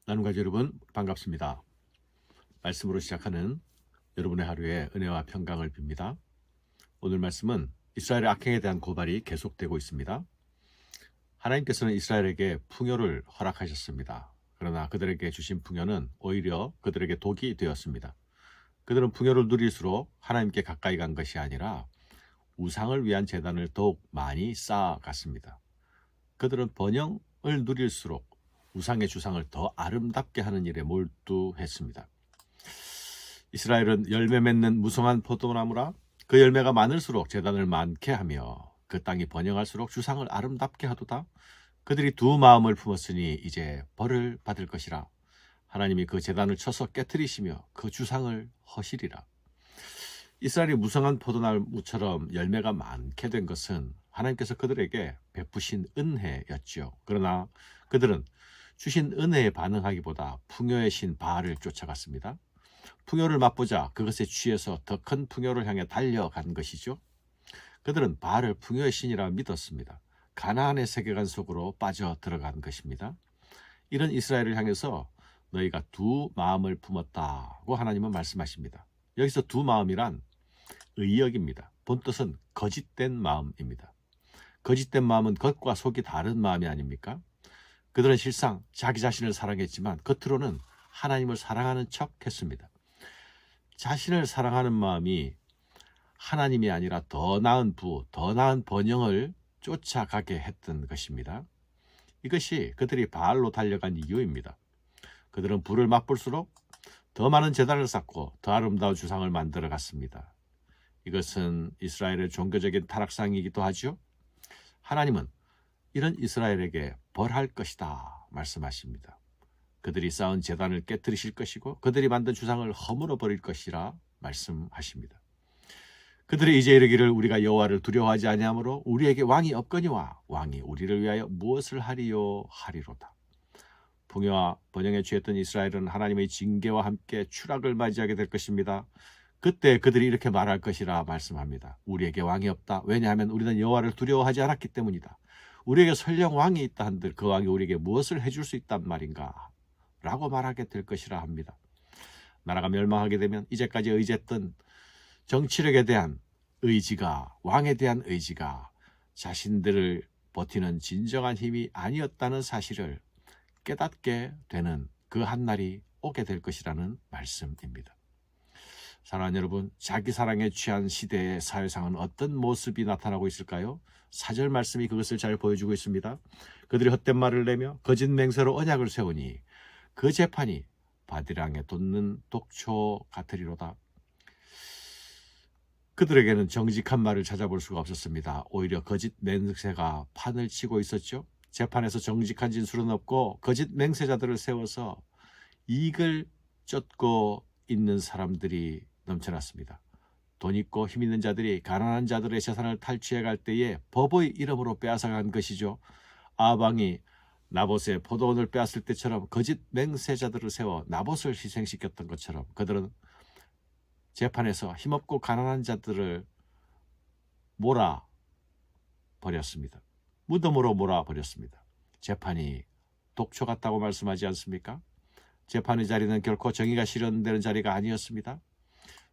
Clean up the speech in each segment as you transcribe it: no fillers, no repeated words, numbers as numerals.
나눔가족 여러분 반갑습니다. 말씀으로 시작하는 여러분의 하루에 은혜와 평강을 빕니다. 오늘 말씀은 이스라엘의 악행에 대한 고발이 계속되고 있습니다. 하나님께서는 이스라엘에게 풍요를 허락하셨습니다. 그러나 그들에게 주신 풍요는 오히려 그들에게 독이 되었습니다. 그들은 풍요를 누릴수록 하나님께 가까이 간 것이 아니라 우상을 위한 제단을 더욱 많이 쌓아갔습니다. 그들은 번영을 누릴수록 우상의 주상을 더 아름답게 하는 일에 몰두했습니다. 이스라엘은 열매 맺는 무성한 포도나무라 그 열매가 많을수록 제단을 많게 하며 그 땅이 번영할수록 주상을 아름답게 하도다. 그들이 두 마음을 품었으니 이제 벌을 받을 것이라. 하나님이 그 제단을 쳐서 깨뜨리시며 그 주상을 허시리라. 이스라엘이 무성한 포도나무처럼 열매가 많게 된 것은 하나님께서 그들에게 베푸신 은혜였지요. 그러나 그들은 주신 은혜에 반응하기보다 풍요의 신 바알을 쫓아갔습니다. 풍요를 맛보자 그것에 취해서 더 큰 풍요를 향해 달려간 것이죠. 그들은 바알을 풍요의 신이라 믿었습니다. 가나안의 세계관 속으로 빠져 들어간 것입니다. 이런 이스라엘을 향해서 너희가 두 마음을 품었다고 하나님은 말씀하십니다. 여기서 두 마음이란 의역입니다. 본뜻은 거짓된 마음입니다. 거짓된 마음은 겉과 속이 다른 마음이 아닙니까? 그들은 실상 자기 자신을 사랑했지만 겉으로는 하나님을 사랑하는 척 했습니다. 자신을 사랑하는 마음이 하나님이 아니라 더 나은 더 나은 번영을 쫓아가게 했던 것입니다. 이것이 그들이 바알로 달려간 이유입니다. 그들은 불을 맛볼수록 더 많은 제단을 쌓고 더 아름다운 주상을 만들어 갔습니다. 이것은 이스라엘의 종교적인 타락상이기도 하죠. 하나님은 이런 이스라엘에게 벌할 것이다 말씀하십니다. 그들이 쌓은 제단을 깨뜨리실 것이고 그들이 만든 주상을 허물어 버릴 것이라 말씀하십니다. 그들이 이제 이르기를 우리가 여호와를 두려워하지 아니하므로 우리에게 왕이 없거니와 왕이 우리를 위하여 무엇을 하리요 하리로다. 풍요와 번영에 취했던 이스라엘은 하나님의 징계와 함께 추락을 맞이하게 될 것입니다. 그때 그들이 이렇게 말할 것이라 말씀합니다. 우리에게 왕이 없다. 왜냐하면 우리는 여호와를 두려워하지 않았기 때문이다. 우리에게 설령 왕이 있다 한들 그 왕이 우리에게 무엇을 해줄 수 있단 말인가? 라고 말하게 될 것이라 합니다. 나라가 멸망하게 되면 이제까지 의지했던 정치력에 대한 의지가, 왕에 대한 의지가 자신들을 버티는 진정한 힘이 아니었다는 사실을 깨닫게 되는 그 한날이 오게 될 것이라는 말씀입니다. 사랑하는 여러분, 자기 사랑에 취한 시대의 사회상은 어떤 모습이 나타나고 있을까요? 4절 말씀이 그것을 잘 보여주고 있습니다. 그들이 헛된 말을 내며 거짓 맹세로 언약을 세우니 그 재판이 바디랑에 돋는 독초 같으리로다. 그들에게는 정직한 말을 찾아볼 수가 없었습니다. 오히려 거짓 맹세가 판을 치고 있었죠. 재판에서 정직한 진술은 없고 거짓 맹세자들을 세워서 이익을 쫓고 있는 사람들이 넘쳐났습니다. 돈 있고 힘 있는 자들이 가난한 자들의 재산을 탈취해 갈 때에 법의 이름으로 빼앗아간 것이죠. 아방이 나봇의 포도원을 빼앗을 때처럼 거짓 맹세자들을 세워 나봇을 희생시켰던 것처럼 그들은 재판에서 힘없고 가난한 자들을 몰아버렸습니다. 무덤으로 몰아버렸습니다. 재판이 독초 같다고 말씀하지 않습니까? 재판의 자리는 결코 정의가 실현되는 자리가 아니었습니다.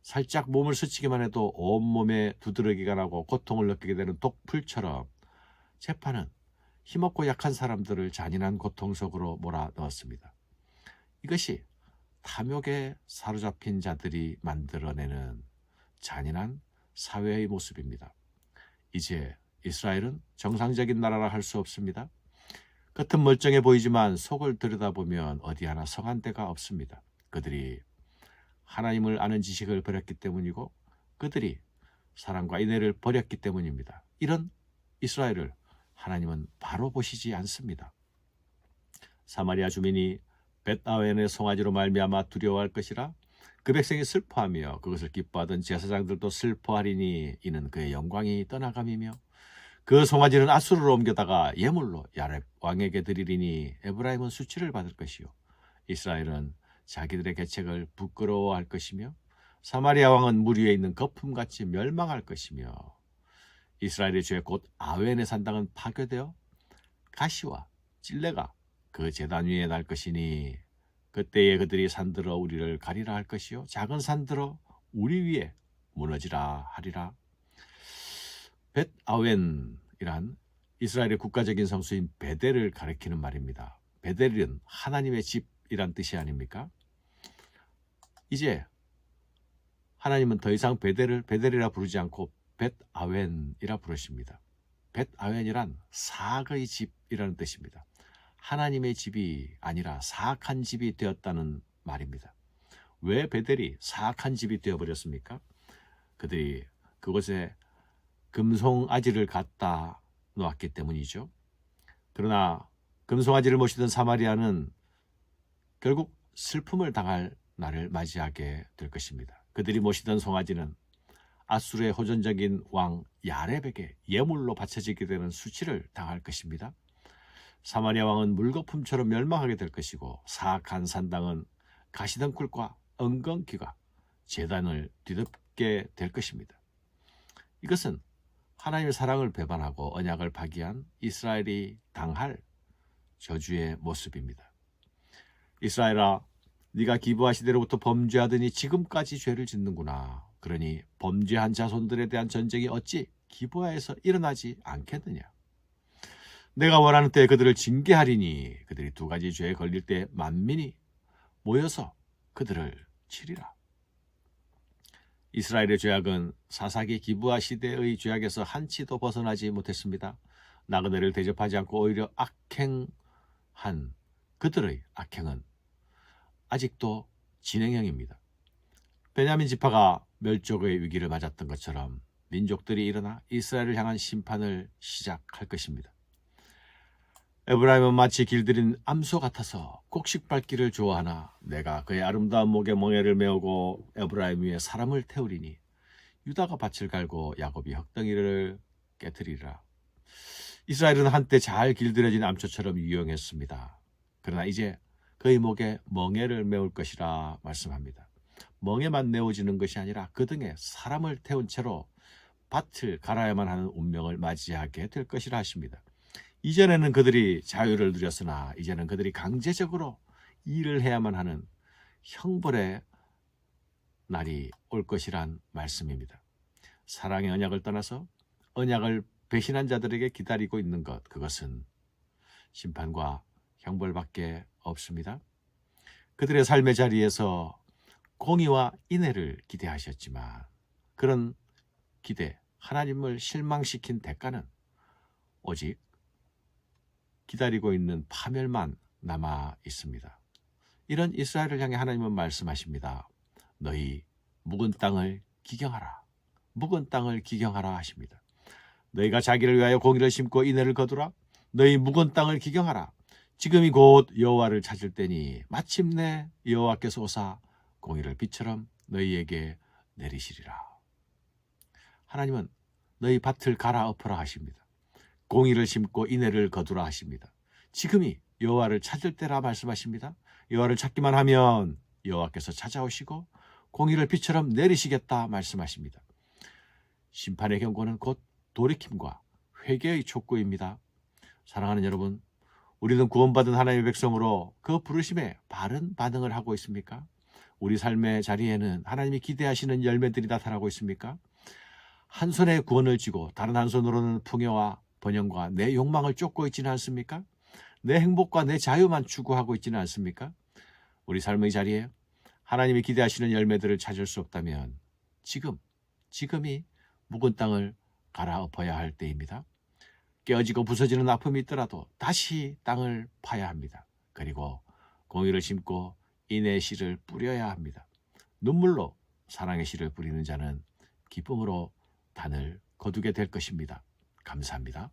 살짝 몸을 스치기만 해도 온몸에 두드러기가 나고 고통을 느끼게 되는 독풀처럼 재판은 힘없고 약한 사람들을 잔인한 고통 속으로 몰아넣었습니다. 이것이 탐욕에 사로잡힌 자들이 만들어내는 잔인한 사회의 모습입니다. 이제 이스라엘은 정상적인 나라라 할 수 없습니다. 겉은 멀쩡해 보이지만 속을 들여다보면 어디 하나 성한 데가 없습니다. 그들이 하나님을 아는 지식을 버렸기 때문이고 그들이 사랑과 인애를 버렸기 때문입니다. 이런 이스라엘을 하나님은 바로 보시지 않습니다. 사마리아 주민이 벳아웬의 송아지로 말미암아 두려워할 것이라 그 백성이 슬퍼하며 그것을 기뻐하던 제사장들도 슬퍼하리니 이는 그의 영광이 떠나감이며 그 송아지는 아수르로 옮겨다가 예물로 야렙 왕에게 드리리니 에브라임은 수치를 받을 것이요 이스라엘은 자기들의 계책을 부끄러워할 것이며 사마리아 왕은 물 위에 있는 거품같이 멸망할 것이며 이스라엘의 죄 곧 아웬의 산당은 파괴되어 가시와 찔레가 그 제단 위에 날 것이니 그때에 그들이 산들어 우리를 가리라 할 것이요 작은 산들어 우리 위에 무너지라 하리라. 벳아웬이란 이스라엘의 국가적인 성수인 베델을 가리키는 말입니다. 베델은 하나님의 집이란 뜻이 아닙니까? 이제 하나님은 더 이상 베델을 베델이라 부르지 않고 벳아웬이라 부르십니다. 벳아웬이란 사악의 집이라는 뜻입니다. 하나님의 집이 아니라 사악한 집이 되었다는 말입니다. 왜 베델이 사악한 집이 되어버렸습니까? 그들이 그곳에 금송아지를 갖다 놓았기 때문이죠. 그러나 금송아지를 모시던 사마리아는 결국 슬픔을 당할 날을 맞이하게 될 것입니다. 그들이 모시던 송아지는 아수르의 호전적인 왕 야렙에게 예물로 바쳐지게 되는 수치를 당할 것입니다. 사마리아 왕은 물거품처럼 멸망하게 될 것이고 사악한 산당은 가시덩굴과 엉겅퀴가 제단을 뒤덮게 될 것입니다. 이것은 하나님의 사랑을 배반하고 언약을 파기한 이스라엘이 당할 저주의 모습입니다. 이스라엘아, 네가 기브아 시대로부터 범죄하더니 지금까지 죄를 짓는구나. 그러니 범죄한 자손들에 대한 전쟁이 어찌 기브아에서 일어나지 않겠느냐. 내가 원하는 때에 그들을 징계하리니 그들이 두 가지 죄에 걸릴 때 만민이 모여서 그들을 치리라. 이스라엘의 죄악은 사사기 기브아 시대의 죄악에서 한치도 벗어나지 못했습니다. 나그네를 대접하지 않고 오히려 악행한 그들의 악행은 아직도 진행형입니다. 베냐민 지파가 멸족의 위기를 맞았던 것처럼 민족들이 일어나 이스라엘을 향한 심판을 시작할 것입니다. 에브라임은 마치 길들인 암소 같아서 곡식 밟기를 좋아하나 내가 그의 아름다운 목에 멍에를 메우고 에브라임 위에 사람을 태우리니 유다가 밭을 갈고 야곱이 흙덩이를 깨트리리라. 이스라엘은 한때 잘 길들여진 암초처럼 유용했습니다. 그러나 이제 그의 목에 멍에를 메울 것이라 말씀합니다. 멍에만 메워지는 것이 아니라 그 등에 사람을 태운 채로 밭을 갈아야만 하는 운명을 맞이하게 될 것이라 하십니다. 이전에는 그들이 자유를 누렸으나 이제는 그들이 강제적으로 일을 해야만 하는 형벌의 날이 올 것이란 말씀입니다. 사랑의 언약을 떠나서 언약을 배신한 자들에게 기다리고 있는 것, 그것은 심판과 형벌밖에 없습니다. 그들의 삶의 자리에서 공의와 인애를 기대하셨지만 그런 기대, 하나님을 실망시킨 대가는 오직 기다리고 있는 파멸만 남아 있습니다. 이런 이스라엘을 향해 하나님은 말씀하십니다. 너희 묵은 땅을 기경하라. 묵은 땅을 기경하라 하십니다. 너희가 자기를 위하여 공의를 심고 인애를 거두라. 너희 묵은 땅을 기경하라. 지금이 곧 여호와를 찾을 때니 마침내 여호와께서 오사 공의를 비처럼 너희에게 내리시리라. 하나님은 너희 밭을 갈아엎어라 하십니다. 공의를 심고 인애를 거두라 하십니다. 지금이 여호와를 찾을 때라 말씀하십니다. 여호와를 찾기만 하면 여호와께서 찾아오시고 공의를 비처럼 내리시겠다 말씀하십니다. 심판의 경고는 곧 돌이킴과 회개의 촉구입니다. 사랑하는 여러분, 우리는 구원받은 하나님의 백성으로 그 부르심에 바른 반응을 하고 있습니까? 우리 삶의 자리에는 하나님이 기대하시는 열매들이 나타나고 있습니까? 한 손에 구원을 쥐고 다른 한 손으로는 풍요와 번영과 내 욕망을 쫓고 있지는 않습니까? 내 행복과 내 자유만 추구하고 있지는 않습니까? 우리 삶의 자리에 하나님이 기대하시는 열매들을 찾을 수 없다면 지금이 묵은 땅을 갈아엎어야 할 때입니다. 깨어지고 부서지는 아픔이 있더라도 다시 땅을 파야 합니다. 그리고 공의를 심고 인애의 씨를 뿌려야 합니다. 눈물로 사랑의 씨를 뿌리는 자는 기쁨으로 단을 거두게 될 것입니다. 감사합니다.